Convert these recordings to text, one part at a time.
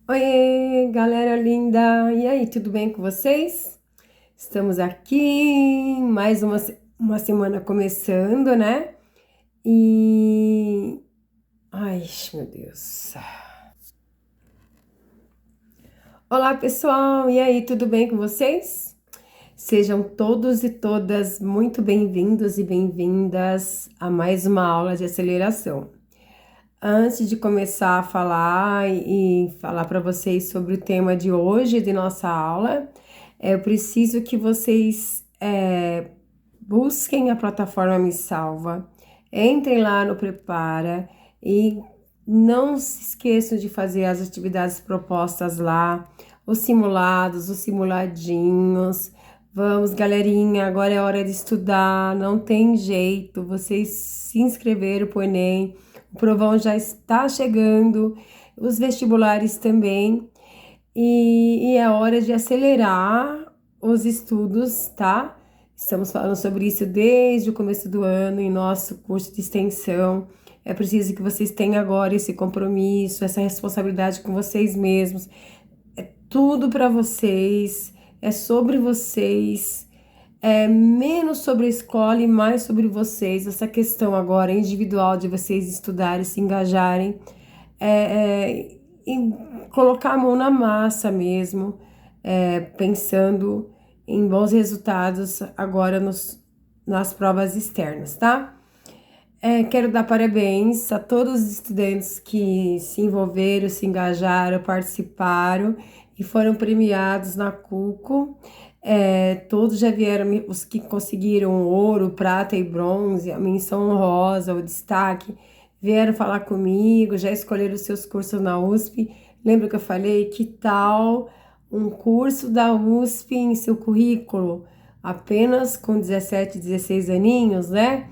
Oiê, galera linda! E aí, tudo bem com vocês? Estamos aqui, mais uma semana começando, né? E. Ai, meu Deus. Olá, pessoal! E aí, tudo bem com vocês? Sejam todos e todas muito bem-vindos e bem-vindas a mais uma aula de aceleração. Antes de começar a falar e falar para vocês sobre o tema de hoje de nossa aula, eu preciso que vocês busquem a plataforma Me Salva, entrem lá no Prepara e não se esqueçam de fazer as atividades propostas lá, os simulados, os simuladinhos. Vamos, galerinha, agora é hora de estudar, não tem jeito. Vocês se inscreveram para o Enem, o provão já está chegando, os vestibulares também, e é hora de acelerar os estudos, tá? Estamos falando sobre isso desde o começo do ano em nosso curso de extensão. É preciso que vocês tenham agora esse compromisso, essa responsabilidade com vocês mesmos. É tudo para vocês, é sobre vocês, é menos sobre a escola e mais sobre vocês. Essa questão agora individual de vocês estudarem, se engajarem, e colocar a mão na massa mesmo, pensando em bons resultados agora nas provas externas, tá? Quero dar parabéns a todos os estudantes que se envolveram, se engajaram, participaram e foram premiados na CUCO. Todos já vieram, os que conseguiram ouro, prata e bronze, a menção honrosa, o destaque, vieram falar comigo, já escolheram os seus cursos na USP. Lembra que eu falei que tal um curso da USP em seu currículo, apenas com 17, 16 aninhos, né?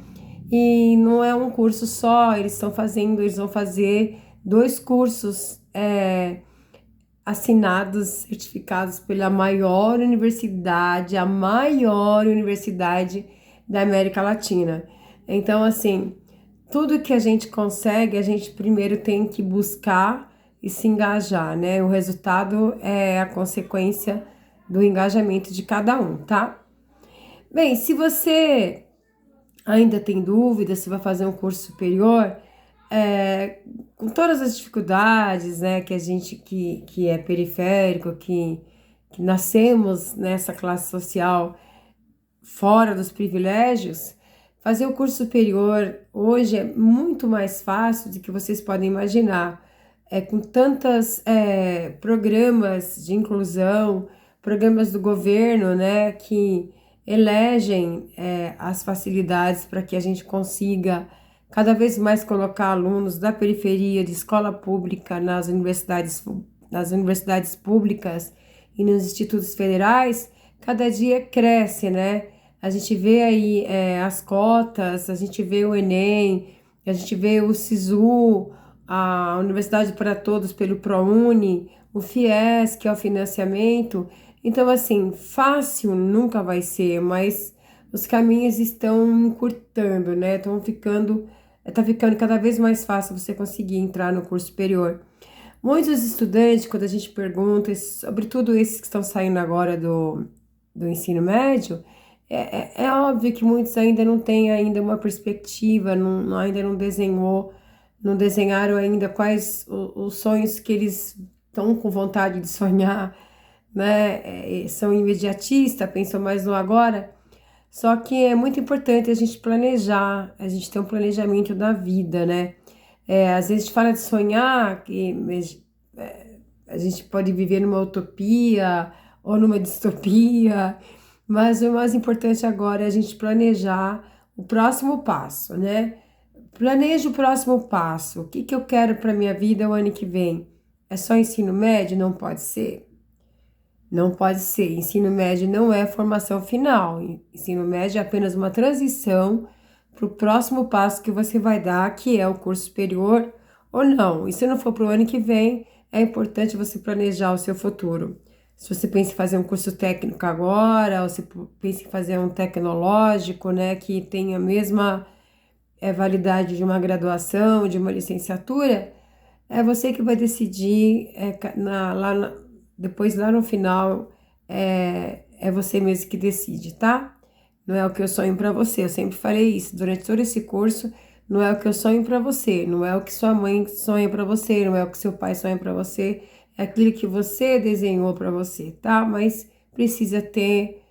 E não é um curso só, eles vão fazer dois cursos assinados, certificados pela a maior universidade da América Latina. Então, assim, tudo que a gente consegue, a gente primeiro tem que buscar e se engajar, né? O resultado é a consequência do engajamento de cada um, tá? Bem, se você ainda tem dúvida se vai fazer um curso superior, com todas as dificuldades, né, que a gente que é periférico, que nascemos nessa classe social fora dos privilégios, fazer o curso superior hoje é muito mais fácil do que vocês podem imaginar. Com tantos programas de inclusão, programas do governo, né, que elegem as facilidades para que a gente consiga cada vez mais colocar alunos da periferia de escola pública nas universidades públicas e nos institutos federais, cada dia cresce, né? A gente vê aí as cotas, a gente vê o Enem, a gente vê o SISU, a Universidade para Todos pelo ProUni, o FIES, que é o financiamento. Então, assim, fácil nunca vai ser, mas os caminhos estão encurtando, né? Tá ficando cada vez mais fácil você conseguir entrar no curso superior. Muitos estudantes, quando a gente pergunta, sobretudo esses que estão saindo agora do ensino médio, é óbvio que muitos ainda não têm ainda uma perspectiva, ainda não desenharam ainda quais os sonhos que eles estão com vontade de sonhar, né? São imediatistas, pensam mais no agora. Só que é muito importante a gente planejar, a gente ter um planejamento da vida, né? Às vezes a gente fala de sonhar, a gente pode viver numa utopia ou numa distopia, mas o mais importante agora é a gente planejar o próximo passo, né? Planeje o próximo passo. O que que eu quero para minha vida o ano que vem? É só ensino médio? Não pode ser. Não pode ser. Ensino médio não é formação final. Ensino médio é apenas uma transição para o próximo passo que você vai dar, que é o curso superior ou não. E se não for para o ano que vem, é importante você planejar o seu futuro. Se você pensa em fazer um curso técnico agora, ou se pensa em fazer um tecnológico, né, que tenha a mesma validade de uma graduação, de uma licenciatura, É você que vai decidir, depois lá no final, é você mesmo que decide, tá? Não é o que eu sonho para você, eu sempre falei isso, durante todo esse curso, não é o que eu sonho para você, não é o que sua mãe sonha para você, não é o que seu pai sonha para você, é aquilo que você desenhou para você, tá? Mas precisa ter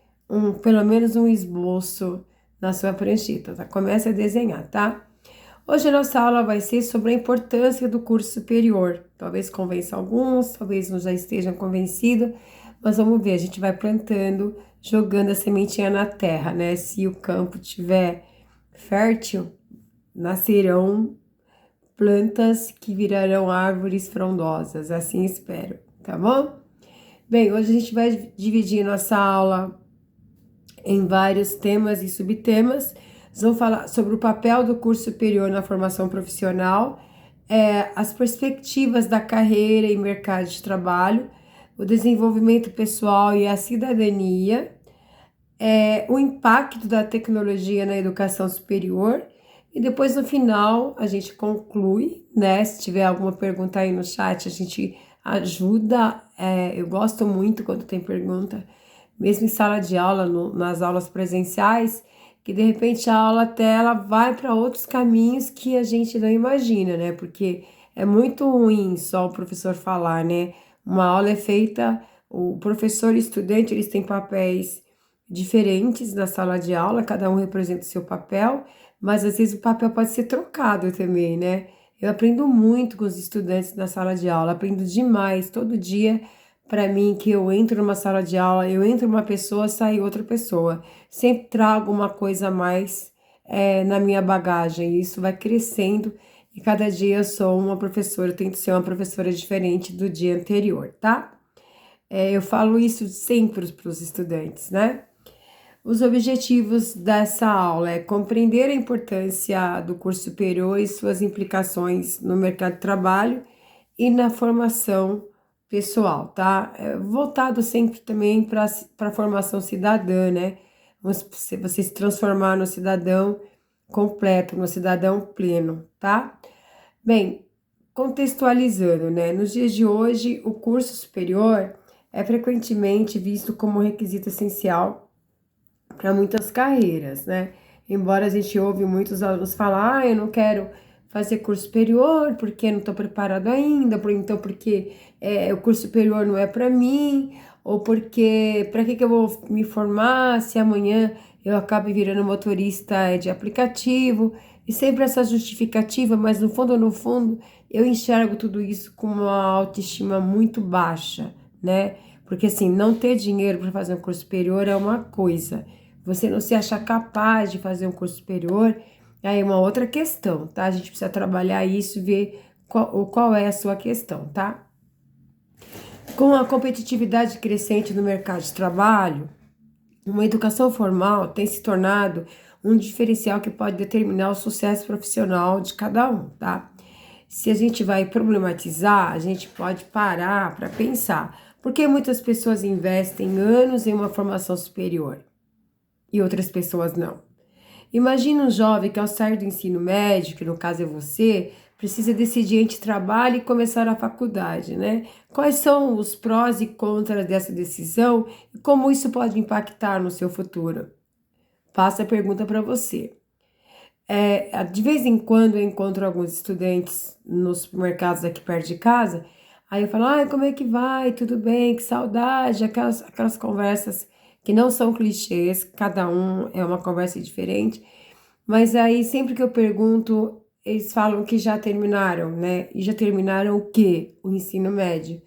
pelo menos um esboço na sua prancheta, tá? Comece a desenhar, tá? Hoje a nossa aula vai ser sobre a importância do curso superior. Talvez convença alguns, talvez não já estejam convencidos, mas vamos ver, a gente vai plantando, jogando a sementinha na terra, né? Se o campo tiver fértil, nascerão plantas que virarão árvores frondosas, assim espero, tá bom? Bem, hoje a gente vai dividir nossa aula em vários temas e subtemas. Vamos falar sobre o papel do curso superior na formação profissional, as perspectivas da carreira e mercado de trabalho, o desenvolvimento pessoal e a cidadania, o impacto da tecnologia na educação superior, e depois no final a gente conclui, né? Se tiver alguma pergunta aí no chat, a gente ajuda. Eu gosto muito quando tem pergunta, mesmo em sala de aula, nas aulas presenciais, que de repente a aula até ela vai para outros caminhos que a gente não imagina, né? Porque é muito ruim só o professor falar, né? Uma aula é feita, o professor e o estudante, eles têm papéis diferentes na sala de aula, cada um representa o seu papel, mas às vezes o papel pode ser trocado também, né? Eu aprendo muito com os estudantes na sala de aula, aprendo demais, todo dia, para mim, que eu entro numa sala de aula, eu entro uma pessoa, sai outra pessoa. Sempre trago uma coisa a mais na minha bagagem, e isso vai crescendo, e cada dia eu sou uma professora, eu tento ser uma professora diferente do dia anterior, tá? Eu falo isso sempre para os estudantes, né? Os objetivos dessa aula é compreender a importância do curso superior e suas implicações no mercado de trabalho e na formação pessoal, tá? Voltado sempre também para a formação cidadã, né? Você se transformar no cidadão completo, no cidadão pleno, tá? Bem, contextualizando, né? Nos dias de hoje, o curso superior é frequentemente visto como requisito essencial para muitas carreiras, né? Embora a gente ouve muitos alunos falar, eu não quero fazer curso superior porque não estou preparado ainda, porque o curso superior não é para mim, ou porque para que eu vou me formar se amanhã eu acabo virando motorista de aplicativo, e sempre essa justificativa, mas no fundo, eu enxergo tudo isso com uma autoestima muito baixa, né? Porque assim, não ter dinheiro para fazer um curso superior é uma coisa. Você não se achar capaz de fazer um curso superior, aí é uma outra questão, tá? A gente precisa trabalhar isso e ver qual é a sua questão, tá? Com a competitividade crescente no mercado de trabalho, uma educação formal tem se tornado um diferencial que pode determinar o sucesso profissional de cada um, tá? Se a gente vai problematizar, a gente pode parar para pensar. Por que muitas pessoas investem anos em uma formação superior e outras pessoas não? Imagina um jovem que ao sair do ensino médio, que no caso é você, precisa decidir entre trabalho e começar a faculdade, né? Quais são os prós e contras dessa decisão e como isso pode impactar no seu futuro? Faço a pergunta para você. De vez em quando eu encontro alguns estudantes nos supermercados aqui perto de casa, aí eu falo, como é que vai? Tudo bem? Que saudade, aquelas conversas que não são clichês, cada um é uma conversa diferente, mas aí sempre que eu pergunto, eles falam que já terminaram, né? E já terminaram o quê? O ensino médio.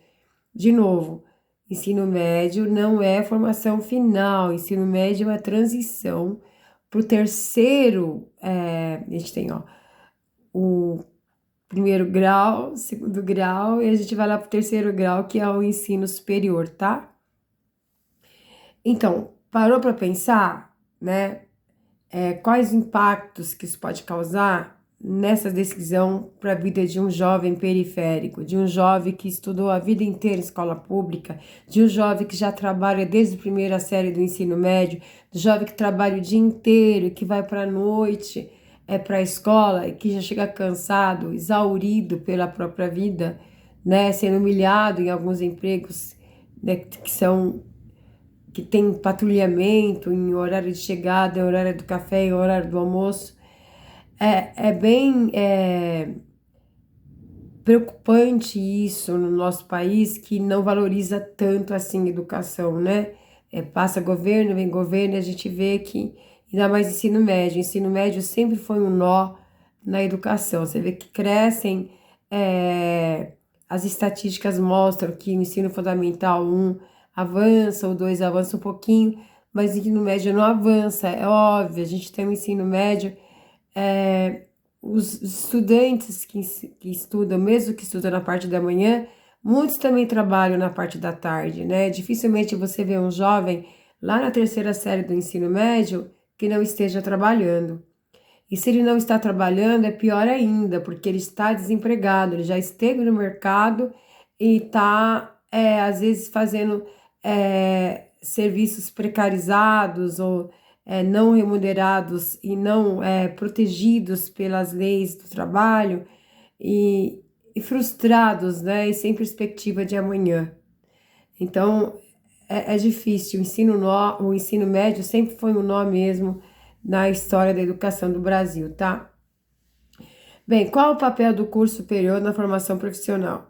De novo, ensino médio não é formação final, ensino médio é uma transição para o terceiro, a gente tem, o primeiro grau, segundo grau, e a gente vai lá para o terceiro grau, que é o ensino superior, tá? Então, parou para pensar, né? Quais impactos que isso pode causar nessa decisão para a vida de um jovem periférico, de um jovem que estudou a vida inteira em escola pública, de um jovem que já trabalha desde a primeira série do ensino médio, do jovem que trabalha o dia inteiro, que vai para a noite. para a escola e que já chega cansado, exaurido pela própria vida, né, sendo humilhado em alguns empregos, né, que tem patrulhamento em horário de chegada, em horário do café, em horário do almoço, é bem preocupante isso no nosso país, que não valoriza tanto assim a educação, né? Passa governo, vem governo, e a gente vê que, ainda mais ensino médio sempre foi um nó na educação. Você vê que crescem, as estatísticas mostram que o ensino fundamental um avança, o 2 avança um pouquinho, mas o ensino médio não avança, é óbvio, a gente tem um ensino médio, é, os estudantes que estudam, mesmo que estudam na parte da manhã, muitos também trabalham na parte da tarde, né? Dificilmente você vê um jovem lá na terceira série do ensino médio que não esteja trabalhando. E se ele não está trabalhando, é pior ainda, porque ele está desempregado, ele já esteve no mercado e está, às vezes, fazendo serviços precarizados ou não remunerados e não protegidos pelas leis do trabalho e frustrados, né, e sem perspectiva de amanhã. Então, é difícil. O ensino médio sempre foi um nó mesmo na história da educação do Brasil, tá? Bem, qual o papel do curso superior na formação profissional?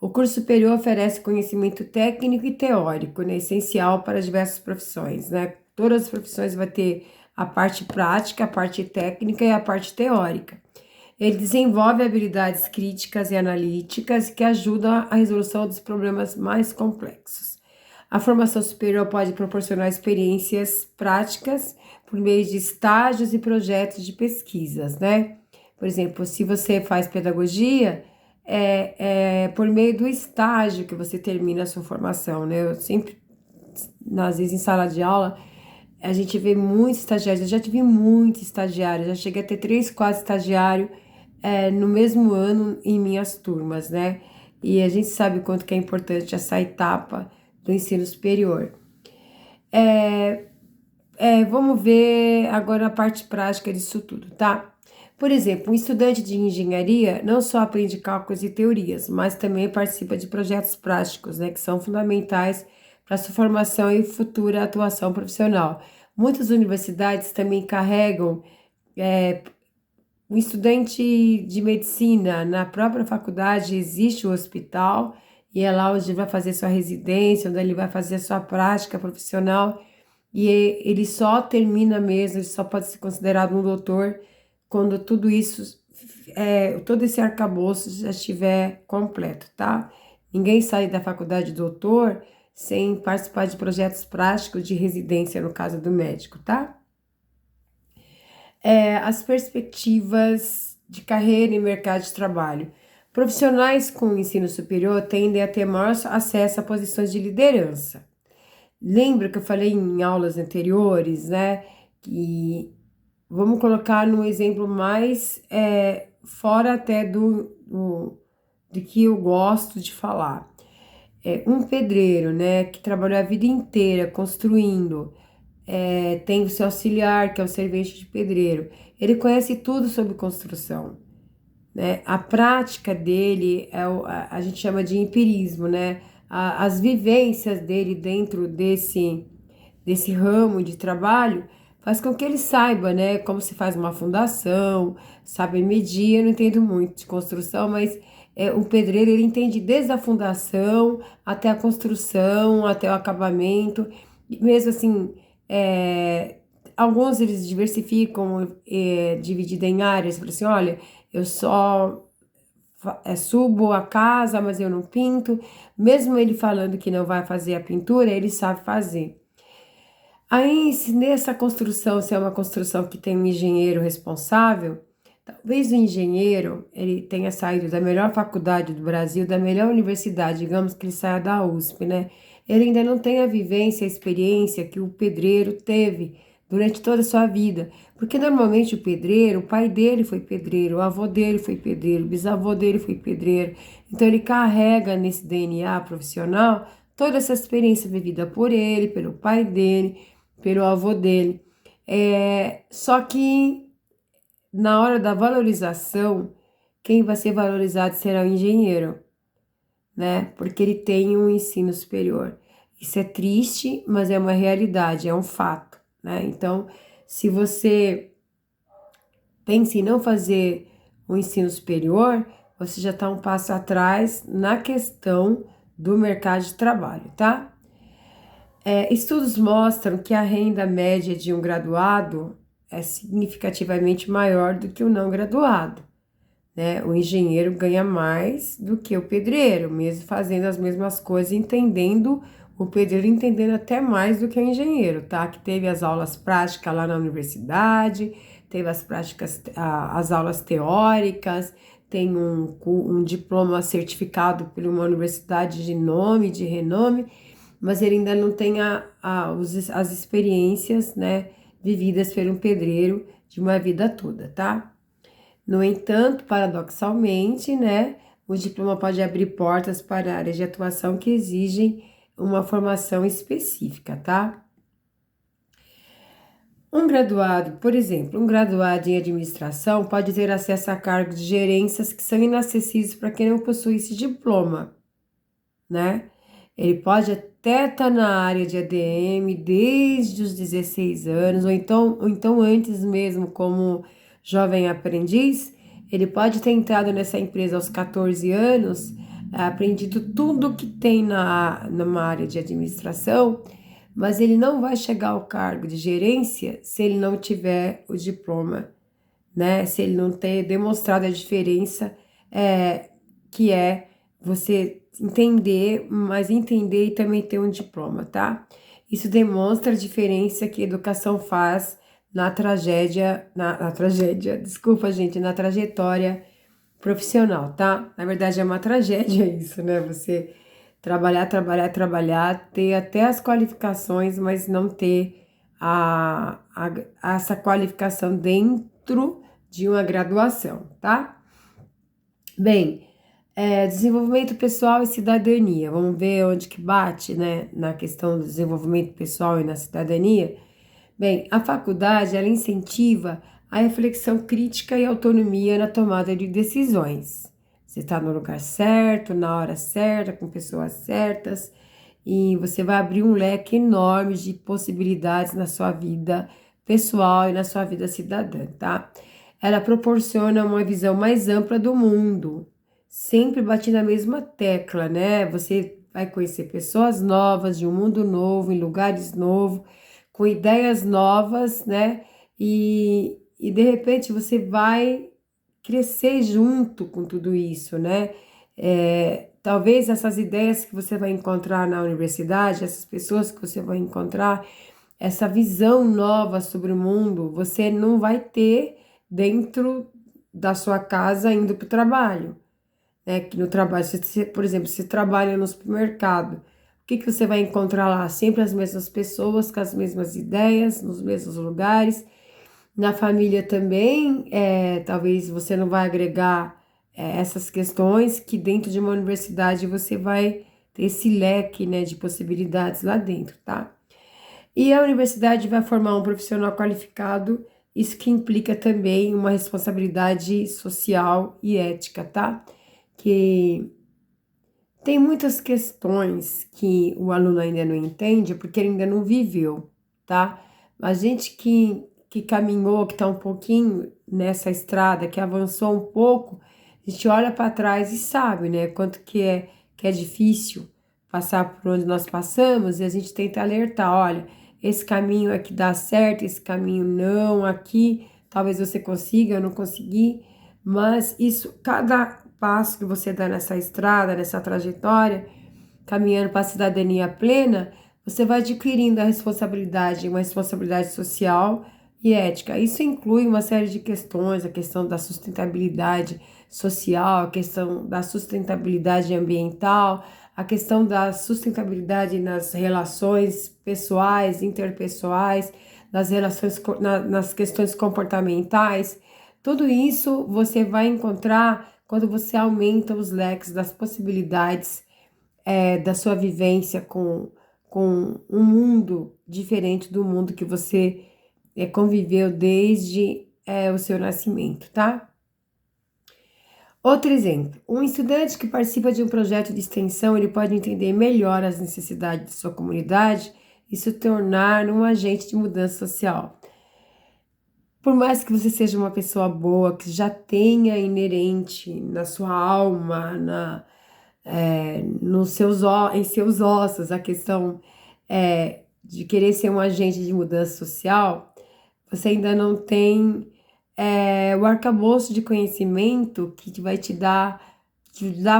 O curso superior oferece conhecimento técnico e teórico, né, essencial para diversas profissões, né? Todas as profissões vão ter a parte prática, a parte técnica e a parte teórica. Ele desenvolve habilidades críticas e analíticas que ajudam a resolução dos problemas mais complexos. A formação superior pode proporcionar experiências práticas por meio de estágios e projetos de pesquisas, né? Por exemplo, se você faz pedagogia, é por meio do estágio que você termina a sua formação, né? Eu sempre, às vezes em sala de aula, a gente vê muitos estagiários, eu já tive muitos estagiários, já cheguei a ter 3, 4 estagiários no mesmo ano em minhas turmas, né? E a gente sabe o quanto que é importante essa etapa do ensino superior. Vamos ver agora a parte prática disso tudo, tá? Por exemplo, um estudante de engenharia não só aprende cálculos e teorias, mas também participa de projetos práticos, né, que são fundamentais para sua formação e futura atuação profissional. Muitas universidades também carregam um estudante de medicina. Na própria faculdade existe o hospital e é lá onde ele vai fazer sua residência, onde ele vai fazer sua prática profissional. E ele só termina mesmo, ele só pode ser considerado um doutor quando tudo isso, todo esse arcabouço já estiver completo, tá? Ninguém sai da faculdade de doutor sem participar de projetos práticos de residência, no caso do médico, tá? As perspectivas de carreira e mercado de trabalho. Profissionais com ensino superior tendem a ter maior acesso a posições de liderança. Lembra que eu falei em aulas anteriores, né? Que vamos colocar no exemplo mais fora até do que eu gosto de falar. Um pedreiro, né? Que trabalhou a vida inteira construindo, tem o seu auxiliar, que é o servente de pedreiro. Ele conhece tudo sobre construção, né? A prática dele a gente chama de empirismo, né? As vivências dele dentro desse ramo de trabalho faz com que ele saiba, né, como se faz uma fundação, sabe medir. Eu não entendo muito de construção, mas o pedreiro ele entende desde a fundação até a construção, até o acabamento, e mesmo assim, alguns eles diversificam, dividido em áreas, falam assim, olha, eu só subo a casa, mas eu não pinto. Mesmo ele falando que não vai fazer a pintura, ele sabe fazer. Aí, se nessa construção, se é uma construção que tem um engenheiro responsável, talvez o engenheiro ele tenha saído da melhor faculdade do Brasil, da melhor universidade, digamos que ele saia da USP, né? Ele ainda não tem a vivência, a experiência que o pedreiro teve durante toda a sua vida. Porque normalmente o pedreiro, o pai dele foi pedreiro, o avô dele foi pedreiro, o bisavô dele foi pedreiro. Então ele carrega nesse DNA profissional toda essa experiência vivida por ele, pelo pai dele, pelo avô dele. Só que na hora da valorização, quem vai ser valorizado será o engenheiro, né? Porque ele tem um ensino superior. Isso é triste, mas é uma realidade, é um fato, né? Então, se você pensa em não fazer o ensino superior, você já está um passo atrás na questão do mercado de trabalho, tá? Estudos mostram que a renda média de um graduado é significativamente maior do que o não graduado, né? O engenheiro ganha mais do que o pedreiro, mesmo fazendo as mesmas coisas, entendendo, o pedreiro entendendo até mais do que o engenheiro, tá? Que teve as aulas práticas lá na universidade, teve as práticas, as aulas teóricas, tem um diploma certificado por uma universidade de nome, de renome, mas ele ainda não tem as experiências, né, vividas por um pedreiro de uma vida toda, tá? No entanto, paradoxalmente, né, o diploma pode abrir portas para áreas de atuação que exigem uma formação específica, tá? Um graduado, por exemplo, um graduado em administração pode ter acesso a cargos de gerências que são inacessíveis para quem não possui esse diploma, né? Ele pode até estar na área de ADM desde os 16 anos, ou então antes mesmo, como jovem aprendiz, ele pode ter entrado nessa empresa aos 14 anos, aprendido tudo que tem numa área de administração, mas ele não vai chegar ao cargo de gerência se ele não tiver o diploma, né? Se ele não ter demonstrado a diferença que é você entender, mas entender e também ter um diploma, tá? Isso demonstra a diferença que a educação faz na tragédia, desculpa, gente, na trajetória profissional, tá? Na verdade é uma tragédia isso, né? Você trabalhar, ter até as qualificações, mas não ter essa qualificação dentro de uma graduação, tá? Bem, desenvolvimento pessoal e cidadania. Vamos ver onde que bate, né, na questão do desenvolvimento pessoal e na cidadania. Bem, a faculdade, ela incentiva a reflexão crítica e autonomia na tomada de decisões. Você está no lugar certo, na hora certa, com pessoas certas, e você vai abrir um leque enorme de possibilidades na sua vida pessoal e na sua vida cidadã, tá? Ela proporciona uma visão mais ampla do mundo, sempre bate na mesma tecla, né? Você vai conhecer pessoas novas, de um mundo novo, em lugares novos, com ideias novas, né? E de repente você vai crescer junto com tudo isso, né? Talvez essas ideias que você vai encontrar na universidade, essas pessoas que você vai encontrar, essa visão nova sobre o mundo, você não vai ter dentro da sua casa indo para o trabalho, né? Que no trabalho, por exemplo, se trabalha no supermercado, o que você vai encontrar lá? Sempre as mesmas pessoas, com as mesmas ideias, nos mesmos lugares. Na família também, talvez você não vai agregar essas questões que dentro de uma universidade você vai ter esse leque, né, de possibilidades lá dentro, tá? E a universidade vai formar um profissional qualificado, isso que implica também uma responsabilidade social e ética, tá? Que tem muitas questões que o aluno ainda não entende porque ele ainda não viveu, tá? A gente que caminhou, que está um pouquinho nessa estrada, que avançou um pouco, a gente olha para trás e sabe, né? Quanto que é difícil passar por onde nós passamos e a gente tenta alertar, olha, esse caminho é que dá certo, esse caminho não, aqui talvez você consiga, eu não consegui, mas isso, cada passo que você dá nessa estrada, nessa trajetória, caminhando para a cidadania plena, você vai adquirindo a responsabilidade, uma responsabilidade social e ética. Isso inclui uma série de questões, a questão da sustentabilidade social, a questão da sustentabilidade ambiental, a questão da sustentabilidade nas relações pessoais, interpessoais, nas relações, nas questões comportamentais. Tudo isso você vai encontrar quando você aumenta os leques das possibilidades da sua vivência com um mundo diferente do mundo que você conviveu desde o seu nascimento, tá? Outro exemplo, um estudante que participa de um projeto de extensão, ele pode entender melhor as necessidades de sua comunidade e se tornar um agente de mudança social. Por mais que você seja uma pessoa boa, que já tenha inerente na sua alma, em seus ossos, a questão de querer ser um agente de mudança social, você ainda não tem o arcabouço de conhecimento que vai te dar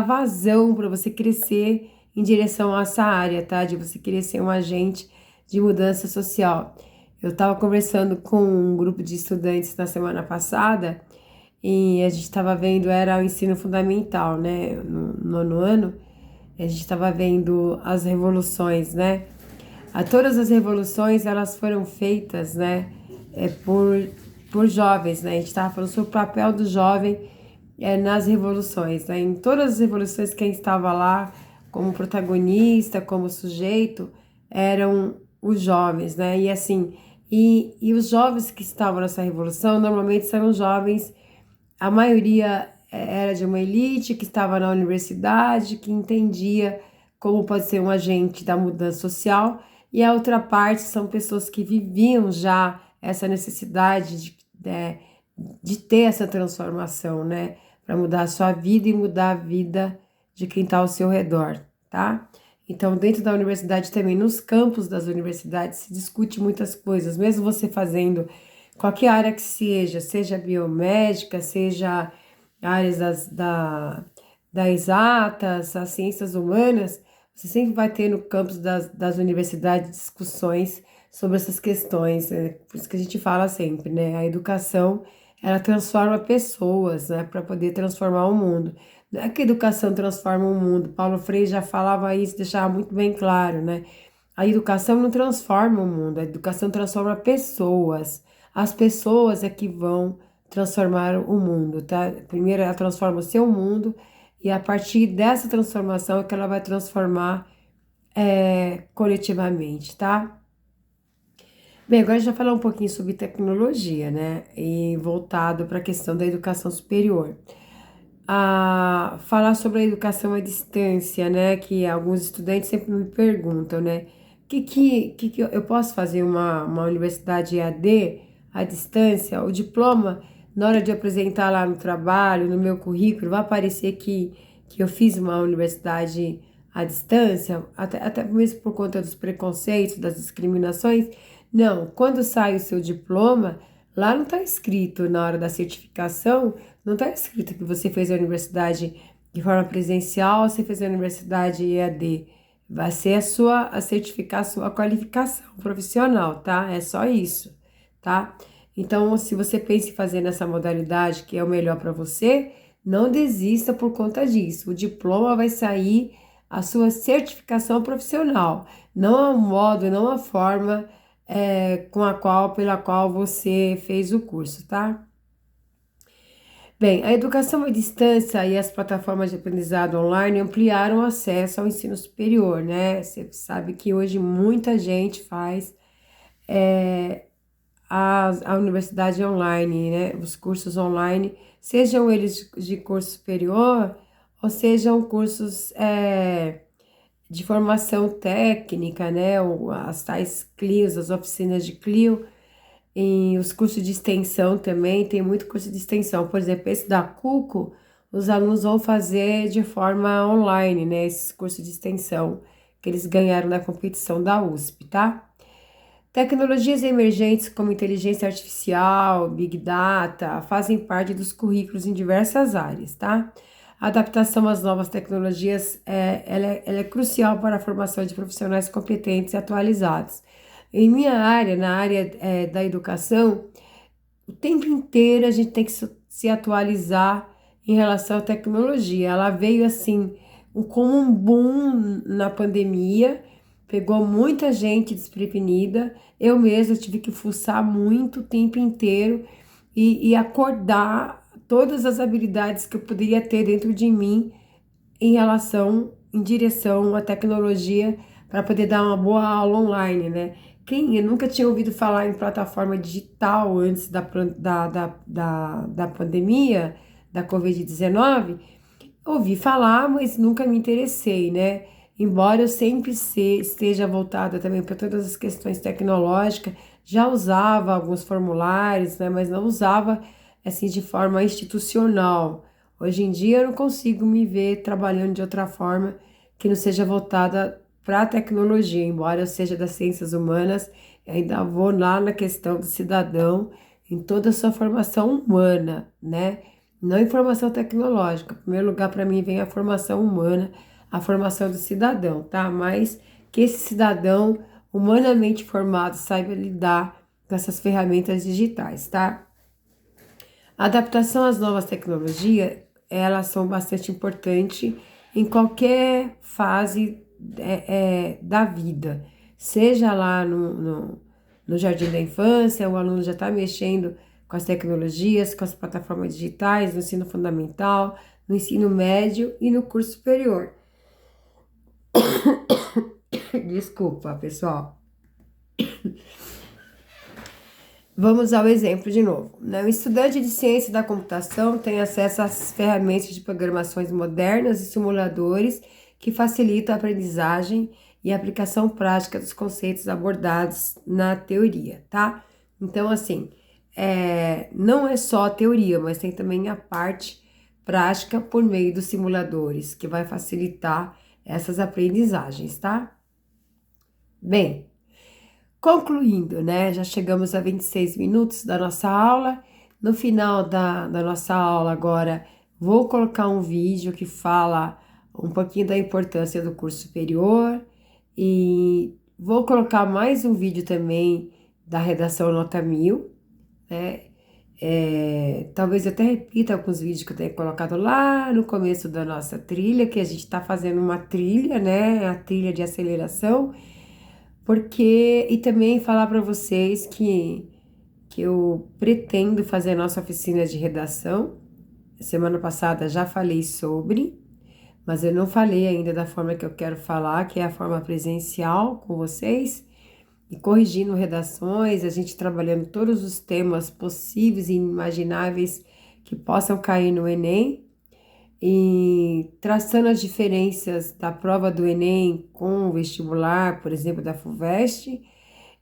vazão para você crescer em direção a essa área, tá? De você querer ser um agente de mudança social. Eu estava conversando com um grupo de estudantes na semana passada e a gente estava vendo, era o ensino fundamental, né? No nono ano, a gente estava vendo as revoluções, né? Todas as revoluções, elas foram feitas, né? Por jovens, né? A gente estava falando sobre o papel do jovem nas revoluções, né? Em todas as revoluções, quem estava lá como protagonista, como sujeito, eram os jovens, né? E assim, e os jovens que estavam nessa revolução, normalmente eram jovens, a maioria era de uma elite que estava na universidade, que entendia como pode ser um agente da mudança social, e a outra parte são pessoas que viviam já essa necessidade de ter essa transformação, né? Para mudar a sua vida e mudar a vida de quem está ao seu redor, tá? Então, dentro da universidade também, nos campos das universidades, se discute muitas coisas, mesmo você fazendo qualquer área que seja biomédica, seja áreas das exatas, as ciências humanas, você sempre vai ter no campus das universidades discussões sobre essas questões, por isso que a gente fala sempre, né? A educação, ela transforma pessoas, né? Para poder transformar o mundo. Não é que a educação transforma o mundo, Paulo Freire já falava isso, deixava muito bem claro, né? A educação não transforma o mundo, a educação transforma pessoas. As pessoas é que vão transformar o mundo, tá? Primeiro ela transforma o seu mundo e a partir dessa transformação é que ela vai transformar coletivamente, tá? Bem, agora já falar um pouquinho sobre tecnologia, né? E voltado para a questão da educação superior. Falar sobre a educação à distância, né? Que alguns estudantes sempre me perguntam, né? Que eu posso fazer uma universidade EAD à distância? O diploma, na hora de apresentar lá no trabalho, no meu currículo, vai aparecer que eu fiz uma universidade à distância, até mesmo por conta dos preconceitos, das discriminações. Não, quando sai o seu diploma, lá não está escrito na hora da certificação, não está escrito que você fez a universidade de forma presencial, você fez a universidade EAD. Vai ser a certificar a sua qualificação profissional, tá? É só isso, tá? Então, se você pensa em fazer nessa modalidade que é o melhor para você, não desista por conta disso. O diploma vai sair a sua certificação profissional, não a modo, não a forma pela qual você fez o curso, tá? Bem, a educação à distância e as plataformas de aprendizado online ampliaram o acesso ao ensino superior, né? Você sabe que hoje muita gente faz a universidade online, né? Os cursos online, sejam eles de curso superior ou sejam cursos de formação técnica, né? As tais CLIOs, as oficinas de CLIO. E os cursos de extensão também, tem muito curso de extensão. Por exemplo, esse da CUCO, os alunos vão fazer de forma online, né? Esses cursos de extensão que eles ganharam na competição da USP, tá? Tecnologias emergentes como inteligência artificial, Big Data, fazem parte dos currículos em diversas áreas, tá? A adaptação às novas tecnologias ela é crucial para a formação de profissionais competentes e atualizados. Em minha área, na área da educação, o tempo inteiro a gente tem que se atualizar em relação à tecnologia. Ela veio assim, como um boom na pandemia, pegou muita gente desprevenida. Eu mesma tive que fuçar muito o tempo inteiro e acordar todas as habilidades que eu poderia ter dentro de mim em direção à tecnologia para poder dar uma boa aula online, né? Eu nunca tinha ouvido falar em plataforma digital antes da pandemia, da Covid-19. Ouvi falar, mas nunca me interessei, né? Embora eu sempre esteja voltada também para todas as questões tecnológicas, já usava alguns formulários, né? Mas não usava assim de forma institucional. Hoje em dia eu não consigo me ver trabalhando de outra forma que não seja voltada para a tecnologia, embora eu seja das ciências humanas, eu ainda vou lá na questão do cidadão em toda a sua formação humana, né? Não informação tecnológica. Em primeiro lugar, para mim, vem a formação humana, a formação do cidadão, tá? Mas que esse cidadão humanamente formado saiba lidar com essas ferramentas digitais, tá? A adaptação às novas tecnologias, elas são bastante importantes em qualquer fase da vida. Seja lá no jardim da infância, o aluno já está mexendo com as tecnologias, com as plataformas digitais, no ensino fundamental, no ensino médio e no curso superior. Desculpa, pessoal. Vamos ao exemplo de novo, né? O estudante de ciência da computação tem acesso às ferramentas de programações modernas e simuladores que facilitam a aprendizagem e a aplicação prática dos conceitos abordados na teoria, tá? Então, assim, não é só a teoria, mas tem também a parte prática por meio dos simuladores, que vai facilitar essas aprendizagens, tá? Bem, concluindo, né? Já chegamos a 26 minutos da nossa aula. No final da nossa aula, agora, vou colocar um vídeo que fala um pouquinho da importância do curso superior e vou colocar mais um vídeo também da redação nota 1000, né? Talvez eu até repita alguns vídeos que eu tenho colocado lá no começo da nossa trilha, que a gente está fazendo uma trilha, né? A trilha de aceleração. E também falar para vocês que eu pretendo fazer a nossa oficina de redação. Semana passada já falei sobre, mas eu não falei ainda da forma que eu quero falar, que é a forma presencial com vocês, e corrigindo redações, a gente trabalhando todos os temas possíveis e inimagináveis que possam cair no Enem, e traçando as diferenças da prova do Enem com o vestibular, por exemplo, da FUVEST,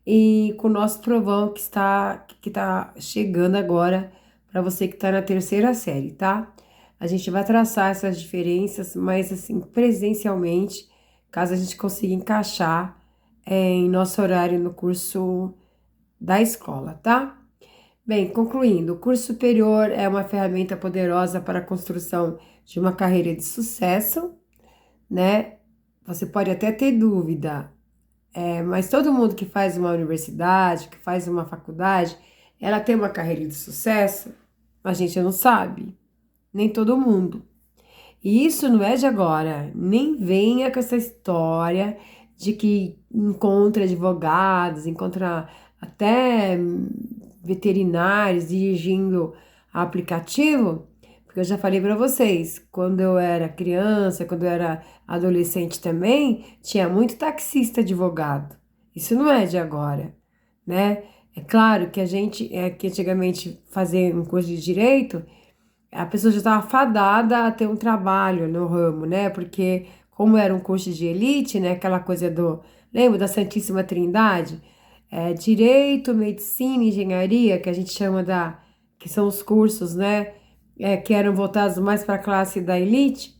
e com o nosso provão que está chegando agora para você que está na terceira série, tá? A gente vai traçar essas diferenças, mas assim, presencialmente, caso a gente consiga encaixar em nosso horário no curso da escola, tá? Bem, concluindo, o curso superior é uma ferramenta poderosa para a construção de uma carreira de sucesso, né? Você pode até ter dúvida, mas todo mundo que faz uma universidade, que faz uma faculdade, ela tem uma carreira de sucesso? A gente não sabe, nem todo mundo. E isso não é de agora, nem venha com essa história de que encontra advogados, encontra até veterinários dirigindo aplicativo, porque eu já falei para vocês, quando eu era criança, quando eu era adolescente também, tinha muito taxista advogado. Isso não é de agora, né? É claro que que antigamente fazer um curso de direito, a pessoa já estava fadada a ter um trabalho no ramo, né? Porque como era um curso de elite, né? Aquela coisa lembra da Santíssima Trindade? Direito, medicina, engenharia, que a gente chama que são os cursos, né? Que eram voltados mais para a classe da elite.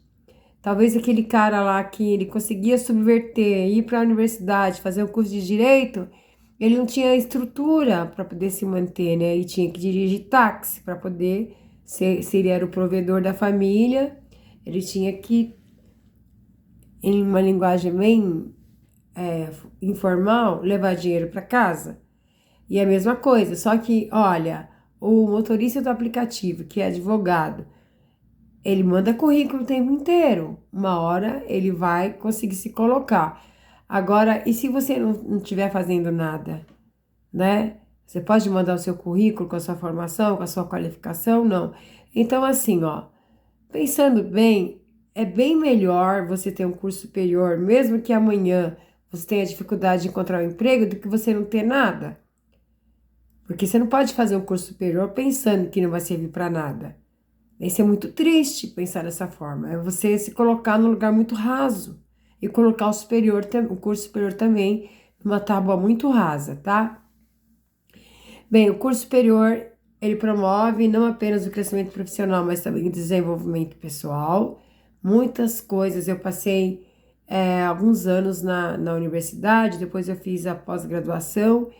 Talvez aquele cara lá que ele conseguia subverter, ir para a universidade, fazer um curso de direito, ele não tinha estrutura para poder se manter, né? E tinha que dirigir táxi para poder, se ele era o provedor da família, ele tinha que, em uma linguagem bem informal, levar dinheiro para casa. E é a mesma coisa, só que, olha, o motorista do aplicativo, que é advogado, ele manda currículo o tempo inteiro. Uma hora ele vai conseguir se colocar. Agora, e se você não estiver fazendo nada, né? Você pode mandar o seu currículo com a sua formação, com a sua qualificação? Não. Então, assim, ó, pensando bem, é bem melhor você ter um curso superior, mesmo que amanhã você tenha dificuldade de encontrar um emprego do que você não ter nada. Porque você não pode fazer um curso superior pensando que não vai servir para nada. Isso é muito triste pensar dessa forma. É você se colocar num lugar muito raso e colocar o curso superior também numa tábua muito rasa, tá? Bem, o curso superior, ele promove não apenas o crescimento profissional, mas também o desenvolvimento pessoal. Muitas coisas, eu passei alguns anos na universidade, depois eu fiz a pós-graduação.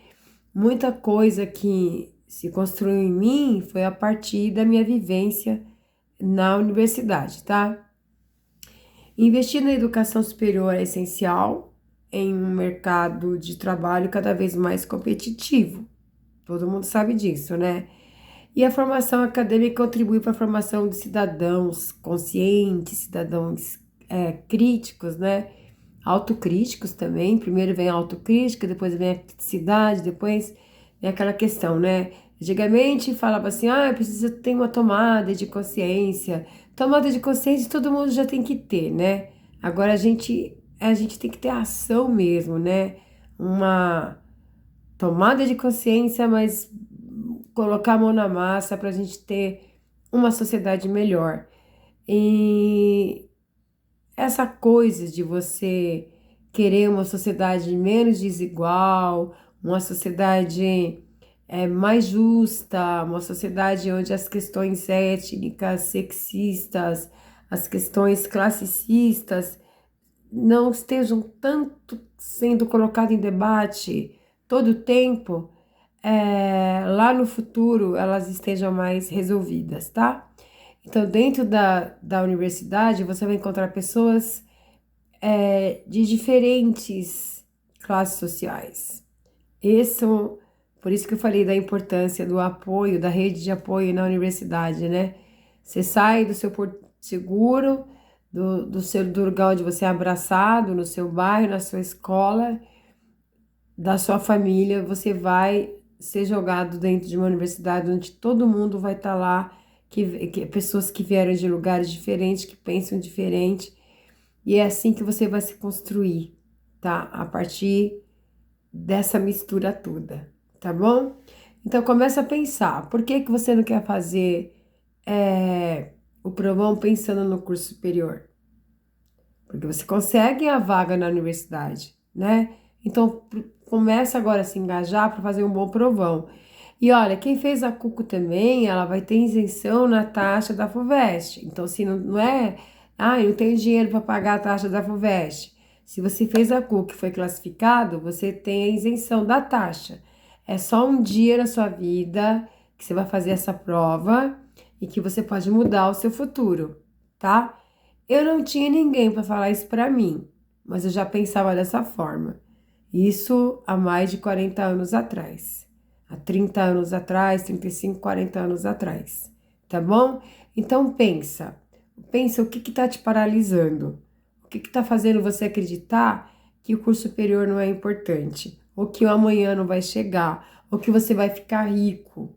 Muita coisa que se construiu em mim foi a partir da minha vivência na universidade, tá? Investir na educação superior é essencial em um mercado de trabalho cada vez mais competitivo. Todo mundo sabe disso, né? E a formação acadêmica contribui para a formação de cidadãos conscientes, cidadãos críticos, né? Autocríticos também. Primeiro vem a autocrítica, depois vem a criticidade, depois vem aquela questão, né? Antigamente falava assim, precisa ter uma tomada de consciência. Tomada de consciência todo mundo já tem que ter, né? Agora a gente tem que ter ação mesmo, né? Uma tomada de consciência, mas colocar a mão na massa para a gente ter uma sociedade melhor. E essa coisa de você querer uma sociedade menos desigual, uma sociedade mais justa, uma sociedade onde as questões étnicas, sexistas, as questões classicistas não estejam tanto sendo colocadas em debate todo o tempo, lá no futuro elas estejam mais resolvidas, tá? Então, dentro da universidade, você vai encontrar pessoas de diferentes classes sociais. Por isso que eu falei da importância do apoio, da rede de apoio na universidade, né? Você sai do seu porto seguro, do lugar onde você é abraçado, no seu bairro, na sua escola, da sua família, você vai ser jogado dentro de uma universidade onde todo mundo vai estar lá, pessoas que vieram de lugares diferentes, que pensam diferente, e é assim que você vai se construir, tá? A partir dessa mistura toda, tá bom? Então começa a pensar, por que que você não quer fazer o provão pensando no curso superior? Porque você consegue a vaga na universidade, né? Então começa agora a se engajar para fazer um bom provão. E olha, quem fez a CUCO também, ela vai ter isenção na taxa da FUVEST. Então, se não é, eu não tenho dinheiro para pagar a taxa da FUVEST. Se você fez a CUCO e foi classificado, você tem a isenção da taxa. É só um dia na sua vida que você vai fazer essa prova e que você pode mudar o seu futuro, tá? Eu não tinha ninguém para falar isso para mim, mas eu já pensava dessa forma. Isso há mais de 40 anos atrás. Há 30 anos atrás, 35, 40 anos atrás. Tá bom? Então pensa o que está te paralisando? O que está fazendo você acreditar que o curso superior não é importante? Ou que o amanhã não vai chegar? Ou que você vai ficar rico?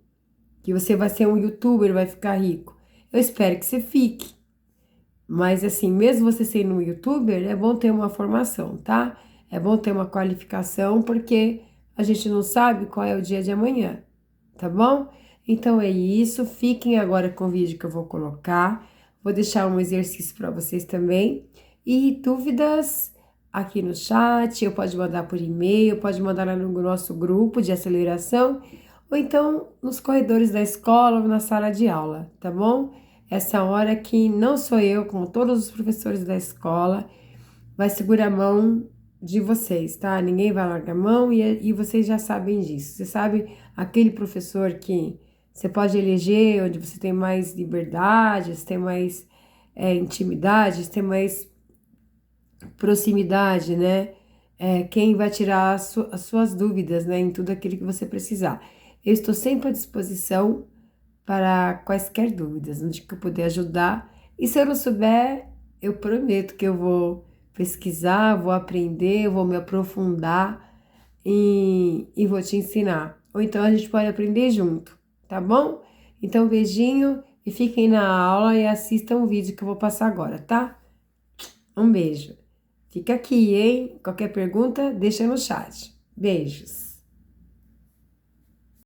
Que você vai ser um youtuber e vai ficar rico? Eu espero que você fique. Mas assim, mesmo você sendo um youtuber, é bom ter uma formação, tá? É bom ter uma qualificação, porque a gente não sabe qual é o dia de amanhã, tá bom? Então é isso, fiquem agora com o vídeo que eu vou colocar. Vou deixar um exercício para vocês também. E dúvidas aqui no chat, eu pode mandar por e-mail, pode mandar lá no nosso grupo de aceleração, ou então nos corredores da escola ou na sala de aula, tá bom? Essa hora que não sou eu, como todos os professores da escola, vai segurar a mão de vocês, tá? Ninguém vai largar a mão e vocês já sabem disso. Você sabe aquele professor que você pode eleger, onde você tem mais liberdade, você tem mais intimidade, você tem mais proximidade, né? Quem vai tirar as suas dúvidas, né? Em tudo aquilo que você precisar. Eu estou sempre à disposição para quaisquer dúvidas, onde que eu puder ajudar. E se eu não souber, eu prometo que eu vou pesquisar, vou aprender, vou me aprofundar e vou te ensinar. Ou então a gente pode aprender junto, tá bom? Então, beijinho e fiquem na aula e assistam o vídeo que eu vou passar agora, tá? Um beijo. Fica aqui, hein? Qualquer pergunta, deixa no chat. Beijos.